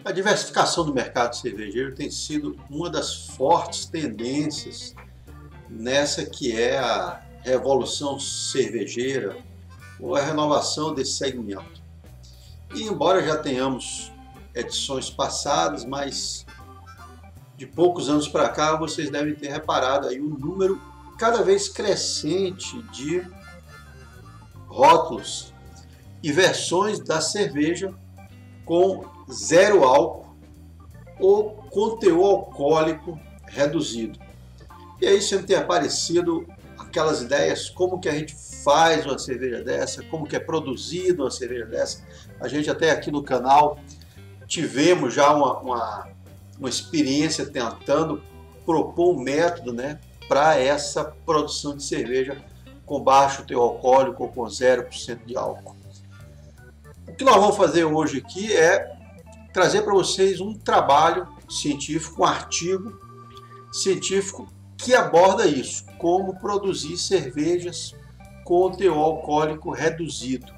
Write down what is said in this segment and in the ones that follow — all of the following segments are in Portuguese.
A diversificação do mercado cervejeiro tem sido uma das fortes tendências nessa que é a revolução cervejeira ou a renovação desse segmento. E embora já tenhamos edições passadas, mas de poucos anos para cá vocês devem ter reparado aí um número cada vez crescente de rótulos e versões da cerveja com zero álcool ou com teor alcoólico reduzido. E aí sempre tem aparecido aquelas ideias, como que a gente faz uma cerveja dessa, como que é produzida uma cerveja dessa. A gente até aqui no canal tivemos já uma experiência tentando propor um método, né, para essa produção de cerveja com baixo teor alcoólico ou com 0% de álcool. O que nós vamos fazer hoje aqui é trazer para vocês um trabalho científico, um artigo científico que aborda isso, como produzir cervejas com teor alcoólico reduzido.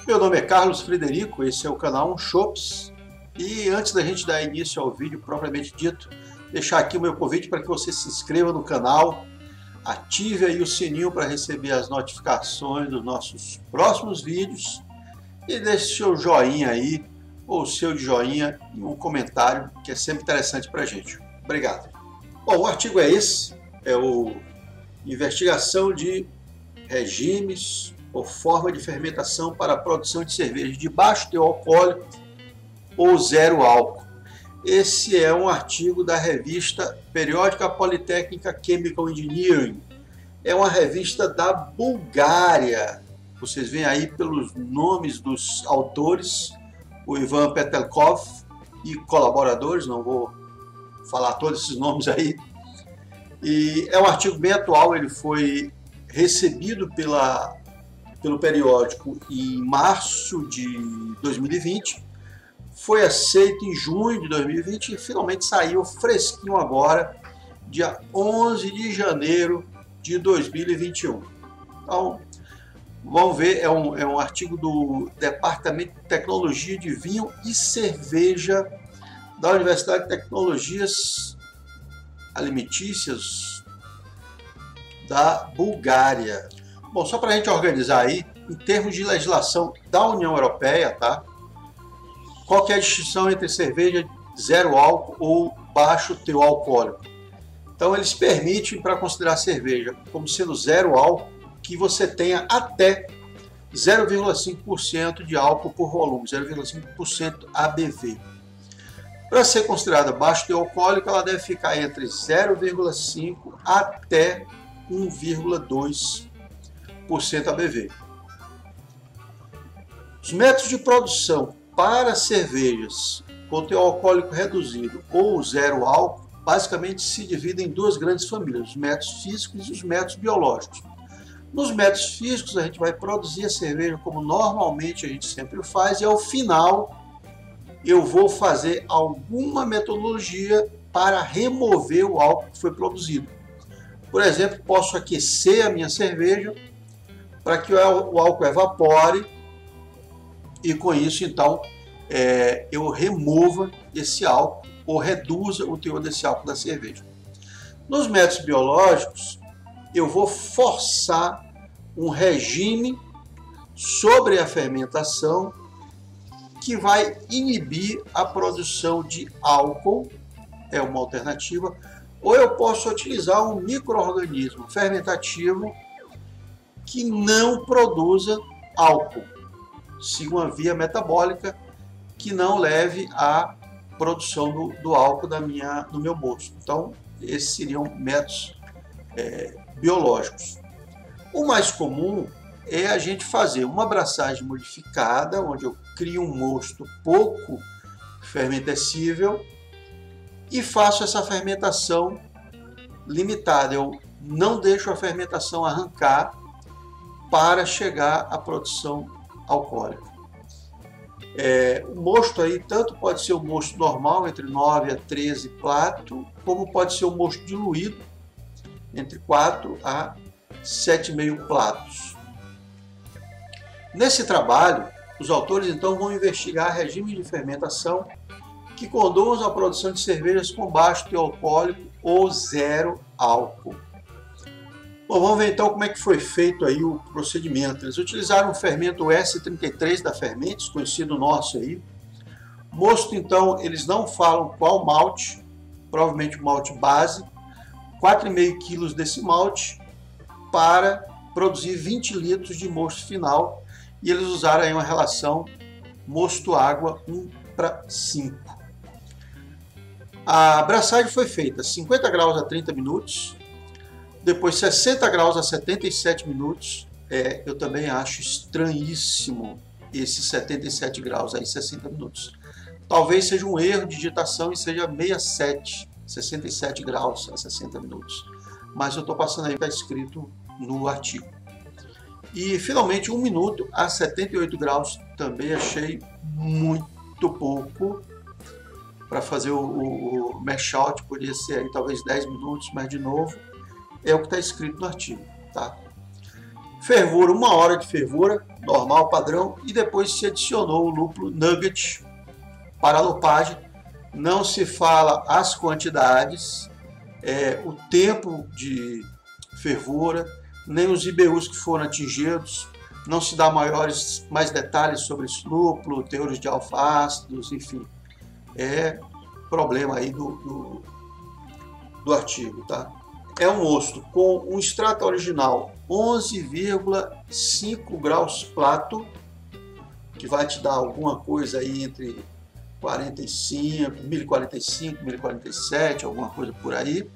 Meu nome é Carlos Frederico, esse é o canal Chops. E antes da gente dar início ao vídeo propriamente dito, deixar aqui o meu convite para que você se inscreva no canal, ative aí o sininho para receber as notificações dos nossos próximos vídeos e deixe seu joinha aí, ou seu de joinha e um comentário, que é sempre interessante para a gente. Obrigado. Bom, o artigo é esse, é o Investigação de regimes ou forma de fermentação para a produção de cerveja de baixo teor alcoólico ou zero álcool. Esse é um artigo da revista Periódica Politécnica Chemical Engineering. É uma revista da Bulgária. Vocês veem aí pelos nomes dos autores, o Ivan Petelkov e colaboradores, não vou falar todos esses nomes aí. E é um artigo bem atual, ele foi recebido pelo periódico em março de 2020, foi aceito em junho de 2020 e finalmente saiu fresquinho agora, dia 11 de janeiro de 2021. Então, vamos ver, é um artigo do Departamento de Tecnologia de Vinho e Cerveja da Universidade de Tecnologias Alimentícias da Bulgária. Bom, só para a gente organizar aí, em termos de legislação da União Europeia, tá? Qual que é a distinção entre cerveja zero álcool ou baixo teor alcoólico? Então eles permitem, para considerar cerveja como sendo zero álcool, que você tenha até 0,5% de álcool por volume, 0,5% ABV. Para ser considerada baixo teor alcoólico, ela deve ficar entre 0,5% até 1,2% ABV. Os métodos de produção para cervejas com teor alcoólico reduzido ou zero álcool basicamente se dividem em duas grandes famílias, os métodos físicos e os métodos biológicos. Nos métodos físicos a gente vai produzir a cerveja como normalmente a gente sempre faz e ao final eu vou fazer alguma metodologia para remover o álcool que foi produzido. Por exemplo, posso aquecer a minha cerveja para que o álcool evapore e com isso então eu remova esse álcool ou reduza o teor desse álcool da cerveja. Nos métodos biológicos eu vou forçar um regime sobre a fermentação que vai inibir a produção de álcool, é uma alternativa, ou eu posso utilizar um micro-organismo fermentativo que não produza álcool, siga uma via metabólica que não leve à produção do álcool do meu mosto. Então, esses seriam métodos biológicos. O mais comum é a gente fazer uma abraçagem modificada, onde eu crio um mosto pouco fermentescível e faço essa fermentação limitada. Eu não deixo a fermentação arrancar para chegar à produção alcoólica. O mosto aí tanto pode ser o mosto normal, entre 9 a 13 platos, como pode ser o mosto diluído, entre 4 a 7,5 platos. Nesse trabalho, os autores então vão investigar regimes de fermentação que conduzam à produção de cervejas com baixo teor alcoólico ou zero álcool. Bom, vamos ver então como é que foi feito aí o procedimento. Eles utilizaram o fermento S33 da Fermentes, conhecido nosso aí. Mosto, então, eles não falam qual malte, provavelmente o malte base, 4,5 kg desse malte para produzir 20 litros de mosto final, e eles usaram aí uma relação mosto-água 1:5. A abraçagem foi feita 50 graus a 30 minutos, depois 60 graus a 77 minutos. Eu também acho estranhíssimo esses 77 graus aí, 60 minutos. Talvez seja um erro de digitação e seja 67 graus a 60 minutos. Mas eu estou passando aí, está escrito no artigo. E finalmente 1 minuto a 78 graus, também achei muito pouco. Para fazer o mash out, poderia ser aí talvez 10 minutos, mas de novo, é o que está escrito no artigo. Tá? Fervura, 1 hora de fervura, normal, padrão, e depois se adicionou o lúpulo nugget para a lupagem. Não se fala as quantidades, o tempo de fervura, nem os IBUs que foram atingidos, não se dá mais detalhes sobre esse lúpulo, teores de alfa-ácidos, enfim. Problema aí do artigo, tá? É um mosto com um extrato original 11,5 graus Plato, que vai te dar alguma coisa aí entre 1045, 1047, alguma coisa por aí.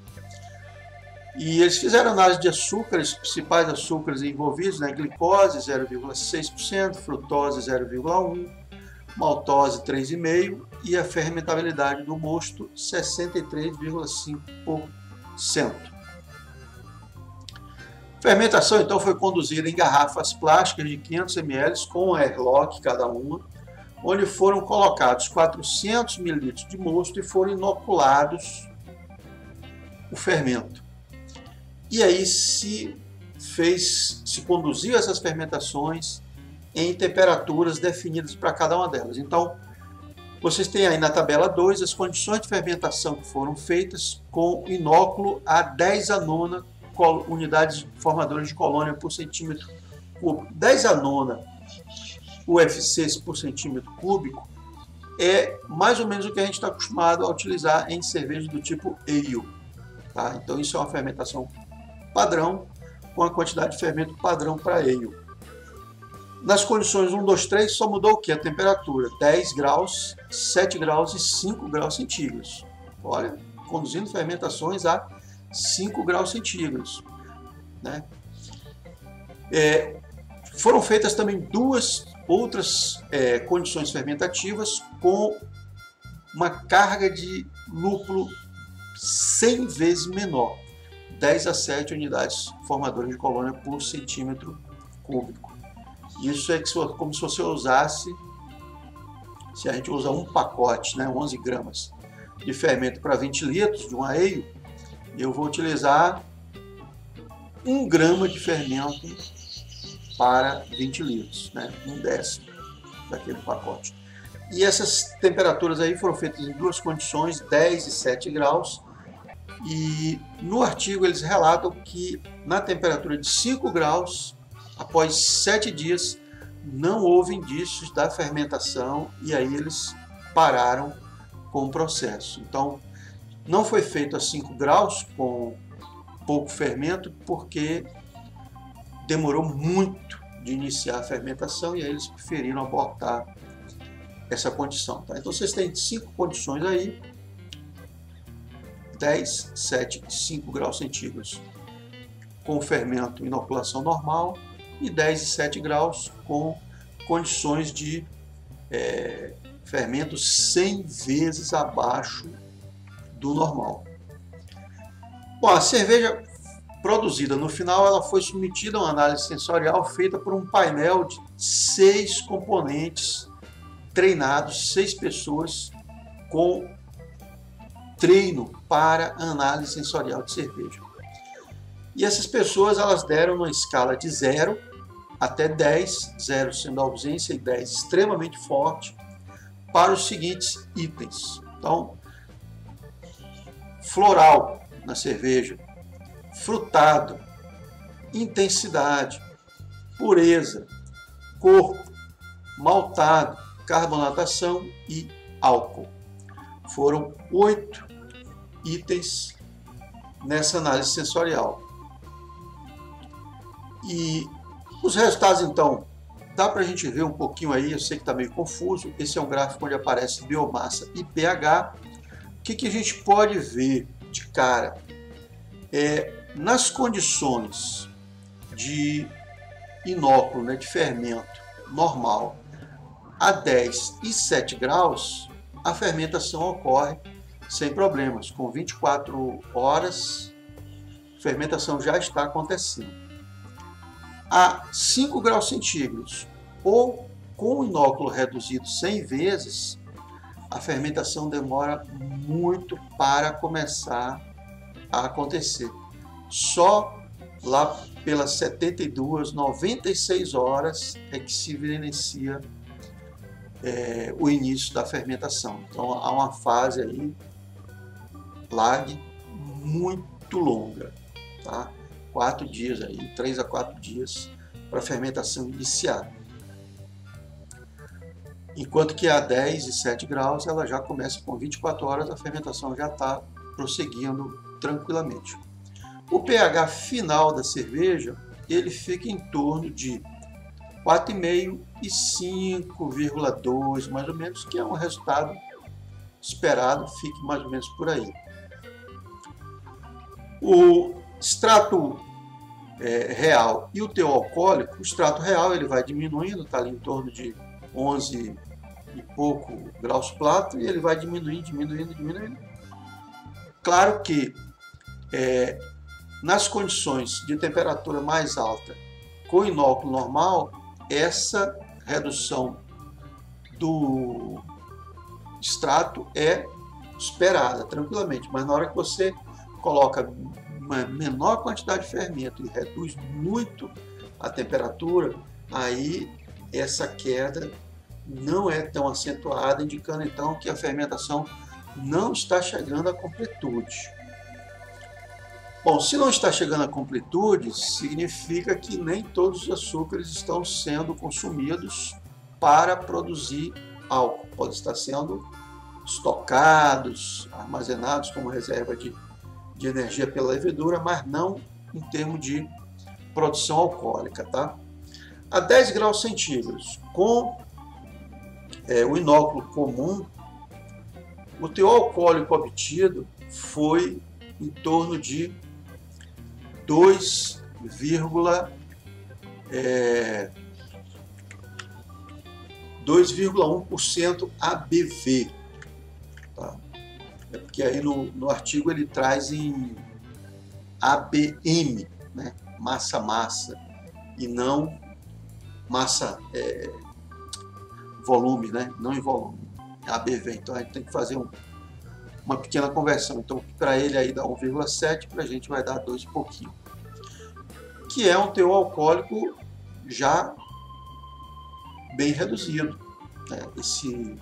E eles fizeram análise de açúcares, principais açúcares envolvidos, né? Glicose 0,6%, frutose 0,1%, maltose 3,5% e a fermentabilidade do mosto 63,5%. A fermentação então foi conduzida em garrafas plásticas de 500 ml com airlock cada uma, onde foram colocados 400 ml de mosto e foram inoculados o fermento. E aí se conduziu essas fermentações em temperaturas definidas para cada uma delas. Então, vocês têm aí na tabela 2 as condições de fermentação que foram feitas com inóculo a 10 a nona unidades formadoras de colônia por centímetro cúbico. 10 a nona UFCs por centímetro cúbico é mais ou menos o que a gente está acostumado a utilizar em cerveja do tipo ale. Tá? Então, isso é uma fermentação padrão, com a quantidade de fermento padrão para ale. Nas condições 1, 2, 3, só mudou o que? A temperatura, 10 graus, 7 graus e 5 graus centígrados. Olha, conduzindo fermentações a 5 graus centígrados. Né? Foram feitas também duas outras condições fermentativas com uma carga de lúpulo 100 vezes menor, 10 a 7 unidades formadoras de colônia por centímetro cúbico. Isso é como se você usasse, se a gente usa um pacote, né, 11 gramas de fermento para 20 litros de um ale, eu vou utilizar 1 grama de fermento para 20 litros, né, 1/10 daquele pacote. E essas temperaturas aí foram feitas em duas condições, 10 e 7 graus, e no artigo eles relatam que na temperatura de 5 graus, após 7 dias, não houve indícios da fermentação e aí eles pararam com o processo. Então, não foi feito a 5 graus com pouco fermento porque demorou muito de iniciar a fermentação e aí eles preferiram abortar essa condição. Tá? Então, vocês têm 5 condições aí, 10, 7 e 5 graus centígrados com fermento inoculação normal, e 10 e 7 graus com condições de fermento 100 vezes abaixo do normal. Bom, a cerveja produzida no final ela foi submetida a uma análise sensorial feita por um painel de 6 componentes treinados, 6 pessoas com treino para análise sensorial de cerveja. E essas pessoas elas deram uma escala de 0 até 10, 0 sendo ausência e 10 extremamente forte, para os seguintes itens. Então, floral na cerveja, frutado, intensidade, pureza, corpo, maltado, carbonatação e álcool. Foram 8 itens nessa análise sensorial. E os resultados, então, dá para a gente ver um pouquinho aí, eu sei que está meio confuso. Esse é um gráfico onde aparece biomassa e pH. O que a gente pode ver de cara? Nas condições de inóculo, né, de fermento normal, a 10 e 7 graus, a fermentação ocorre sem problemas. Com 24 horas, a fermentação já está acontecendo. A 5 graus centígrados ou com o inóculo reduzido 100 vezes, a fermentação demora muito para começar a acontecer. Só lá pelas 72, 96 horas é que se evidencia o início da fermentação. Então há uma fase aí, lag, muito longa, tá? 4 dias aí, 3 a 4 dias para a fermentação iniciar. Enquanto que a 10 e 7 graus ela já começa com 24 horas, a fermentação já está prosseguindo tranquilamente. O pH final da cerveja, ele fica em torno de 4,5 e 5,2 mais ou menos, que é um resultado esperado, fique mais ou menos por aí. O extrato real e o teor alcoólico, o extrato real ele vai diminuindo, está ali em torno de 11 e pouco graus Plato, e ele vai diminuindo. Claro que nas condições de temperatura mais alta, com inóculo normal, essa redução do extrato é esperada tranquilamente, mas na hora que você coloca uma menor quantidade de fermento e reduz muito a temperatura, aí essa queda não é tão acentuada, indicando então que a fermentação não está chegando à completude. Bom, se não está chegando à completude, significa que nem todos os açúcares estão sendo consumidos para produzir álcool. Pode estar sendo estocados, armazenados como reserva de energia pela levedura, mas não em termos de produção alcoólica, tá? A 10 graus centígrados, com o inóculo comum, o teor alcoólico obtido foi em torno de 2,1% ABV. Tá? É porque aí no artigo ele traz em ABM, né? Massa, e não massa, volume, né? Não em volume, ABV. Então a gente tem que fazer uma pequena conversão. Então para ele aí dá 1,7, para a gente vai dar 2 e pouquinho. Que é um teor alcoólico já bem reduzido. Né? Esse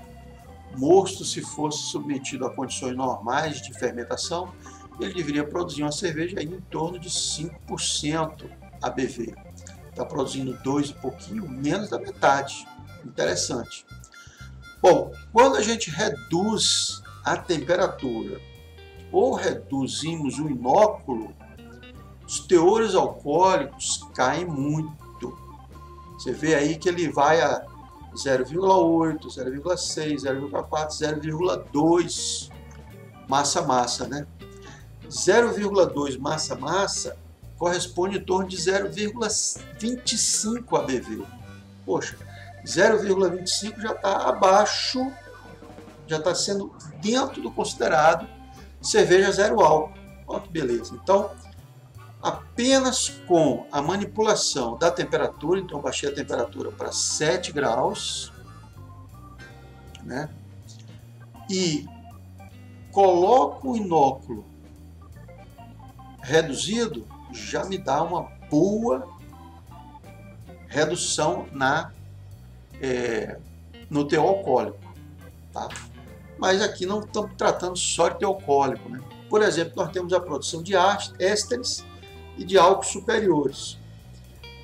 mosto, se fosse submetido a condições normais de fermentação, ele deveria produzir uma cerveja aí em torno de 5% ABV. Está produzindo 2 e pouquinho, menos da metade. Interessante. Bom, quando a gente reduz a temperatura ou reduzimos o inóculo, os teores alcoólicos caem muito. Você vê aí que ele vai a 0,8, 0,6, 0,4, 0,2 massa-massa, né? 0,2 massa-massa corresponde em torno de 0,25 ABV. Poxa, 0,25 já está abaixo, já está sendo dentro do considerado cerveja zero álcool. Olha que beleza. Então, apenas com a manipulação da temperatura, então baixei a temperatura para 7 graus, né? E coloco o inóculo reduzido, já me dá uma boa redução no teor alcoólico. Tá? Mas aqui não estamos tratando só de teor alcoólico, né? Por exemplo, nós temos a produção de ésteres e de álcools superiores.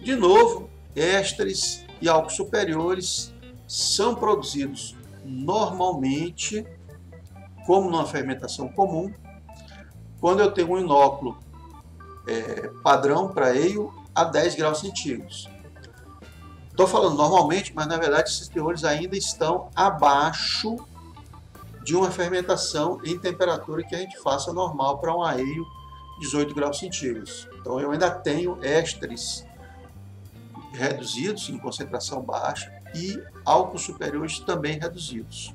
De novo, ésteres e álcools superiores são produzidos normalmente, como numa fermentação comum, quando eu tenho um inóculo padrão para ale a 10 graus centígrados. Estou falando normalmente, mas na verdade esses teores ainda estão abaixo de uma fermentação em temperatura que a gente faça normal para um ale 18 graus centígrados. Então eu ainda tenho ésteres reduzidos em concentração baixa e álcools superiores também reduzidos.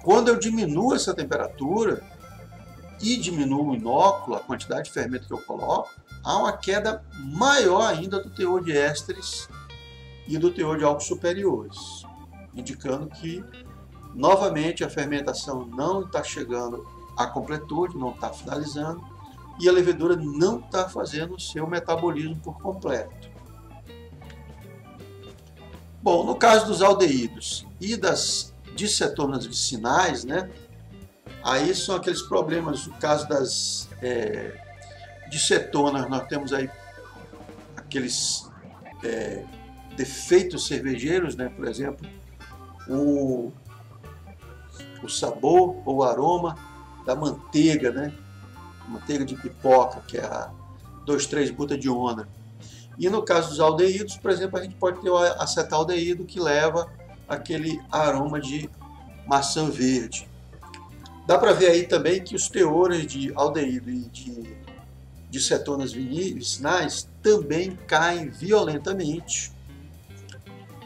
Quando eu diminuo essa temperatura e diminuo o inóculo, a quantidade de fermento que eu coloco, há uma queda maior ainda do teor de ésteres e do teor de álcools superiores, indicando que, novamente, a fermentação não está chegando à completude, não está finalizando, e a levedura não está fazendo o seu metabolismo por completo. Bom, no caso dos aldeídos e das dicetonas vicinais, né, aí são aqueles problemas. No caso das dicetonas, nós temos aí aqueles defeitos cervejeiros, né, por exemplo, o sabor ou o aroma da manteiga, né, manteiga de pipoca, que é a 2,3-butadiona. E no caso dos aldeídos, por exemplo, a gente pode ter o acetaldeído, que leva aquele aroma de maçã verde. Dá para ver aí também que os teores de aldeído e de cetonas vicinais também caem violentamente,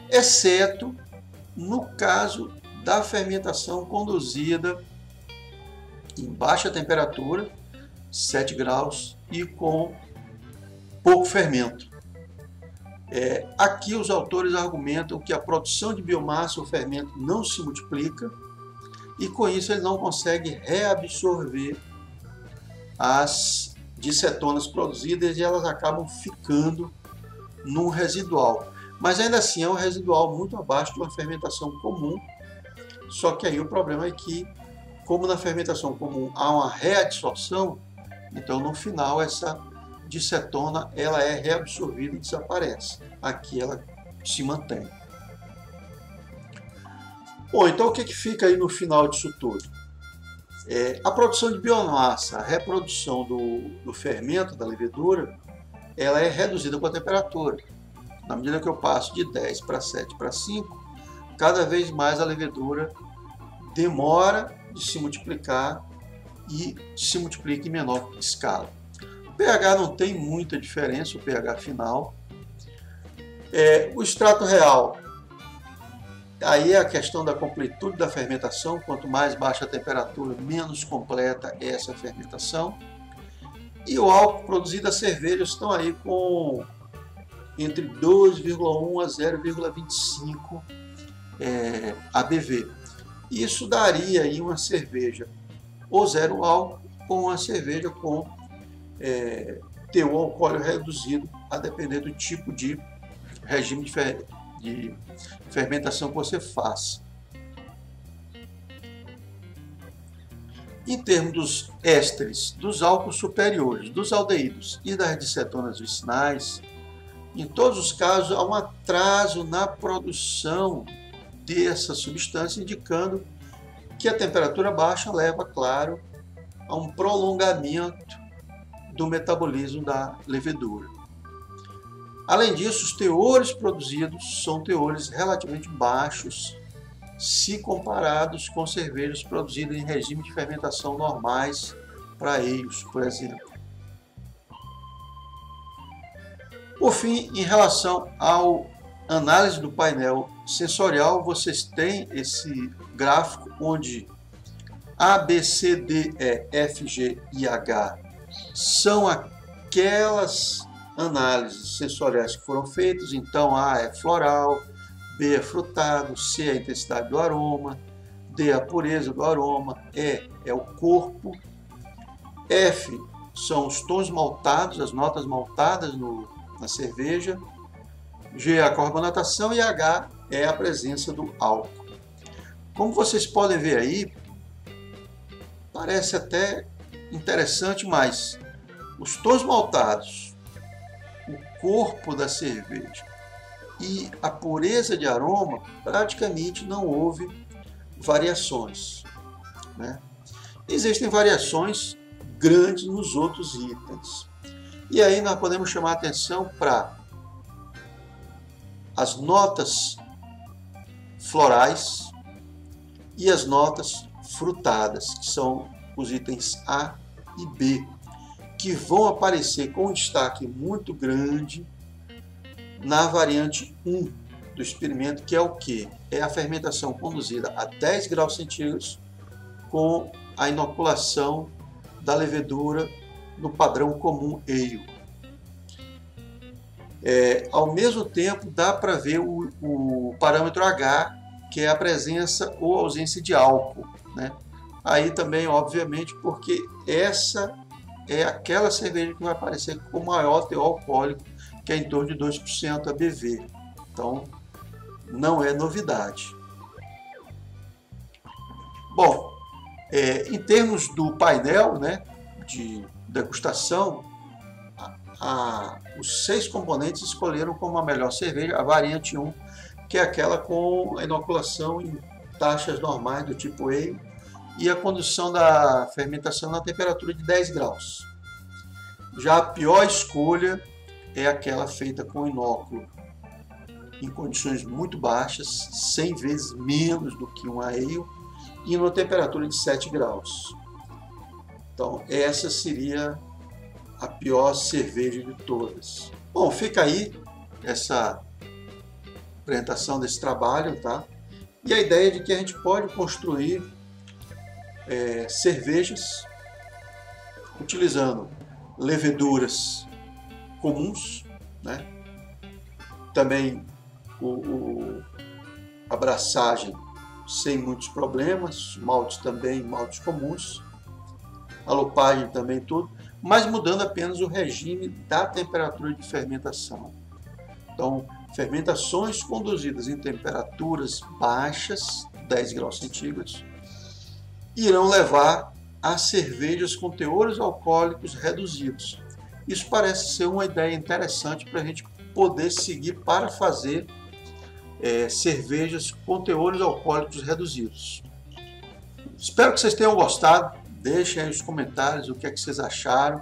exceto no caso da fermentação conduzida em baixa temperatura, 7 graus, e com pouco fermento. Aqui os autores argumentam que a produção de biomassa, o fermento, não se multiplica, e com isso ele não consegue reabsorver as dicetonas produzidas e elas acabam ficando num residual. Mas ainda assim é um residual muito abaixo de uma fermentação comum, só que aí o problema é que, como na fermentação comum há uma reabsorção, então no final essa dicetona ela é reabsorvida e desaparece. Aqui ela se mantém. Bom, então o que fica aí no final disso tudo? A produção de biomassa, a reprodução do fermento, da levedura, ela é reduzida com a temperatura. Na medida que eu passo de 10 para 7 para 5, cada vez mais a levedura demora de se multiplicar e se multiplica em menor escala. O pH não tem muita diferença, o pH final. O extrato real, aí é a questão da completude da fermentação. Quanto mais baixa a temperatura, menos completa é essa fermentação. E o álcool produzido das cervejas estão aí com entre 2,1 a 0,25 ABV. Isso daria aí uma cerveja ou zero álcool ou uma cerveja com teor alcoólico reduzido, a depender do tipo de regime de fermentação que você faça. Em termos dos ésteres, dos álcools superiores, dos aldeídos e das dicetonas vicinais, em todos os casos há um atraso na produção dessa substância, indicando que a temperatura baixa leva, claro, a um prolongamento do metabolismo da levedura. Além disso, os teores produzidos são teores relativamente baixos se comparados com cervejas produzidas em regime de fermentação normais para ales, por exemplo. Por fim, em relação à análise do painel sensorial, vocês têm esse gráfico onde A, B, C, D, E, F, G e H são aquelas análises sensoriais que foram feitas. Então A é floral, B é frutado, C é a intensidade do aroma, D é a pureza do aroma, E é o corpo, F são os tons maltados, as notas maltadas na cerveja, G é a carbonatação e H é a presença do álcool. Como vocês podem ver aí, parece até interessante, mas os tons maltados, o corpo da cerveja e a pureza de aroma, praticamente não houve variações, né? Existem variações grandes nos outros itens. E aí nós podemos chamar a atenção para as notas florais e as notas frutadas, que são os itens A e B, que vão aparecer com um destaque muito grande na variante 1 do experimento, que é o que? É a fermentação conduzida a 10 graus centígrados com a inoculação da levedura no padrão comum ale. Ao mesmo tempo, dá para ver o parâmetro H, que é a presença ou ausência de álcool, né? Aí também, obviamente, porque essa é aquela cerveja que vai aparecer com maior teor alcoólico, que é em torno de 2% ABV. Então, não é novidade. Bom, em termos do painel, né, de degustação, os 6 componentes escolheram como a melhor cerveja a variante 1, que é aquela com a inoculação em taxas normais do tipo ale e a condução da fermentação na temperatura de 10 graus. Já a pior escolha é aquela feita com inóculo em condições muito baixas, 100 vezes menos do que uma ale, e numa temperatura de 7 graus. Então, essa seria a pior cerveja de todas. Bom, fica aí essa apresentação desse trabalho, tá? E a ideia de que a gente pode construir cervejas utilizando leveduras comuns, né? Também a braçagem sem muitos problemas, maltes também, maltes comuns, a lupagem também tudo, mas mudando apenas o regime da temperatura de fermentação. Então, fermentações conduzidas em temperaturas baixas, 10 graus centígrados, irão levar a cervejas com teores alcoólicos reduzidos. Isso parece ser uma ideia interessante para a gente poder seguir para fazer cervejas com teores alcoólicos reduzidos. Espero que vocês tenham gostado. Deixem aí nos comentários o que é que vocês acharam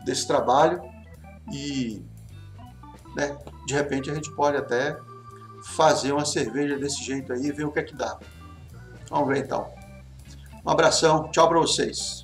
desse trabalho e, né, de repente a gente pode até fazer uma cerveja desse jeito aí e ver o que é que dá. Vamos ver então. Um abração, tchau para vocês.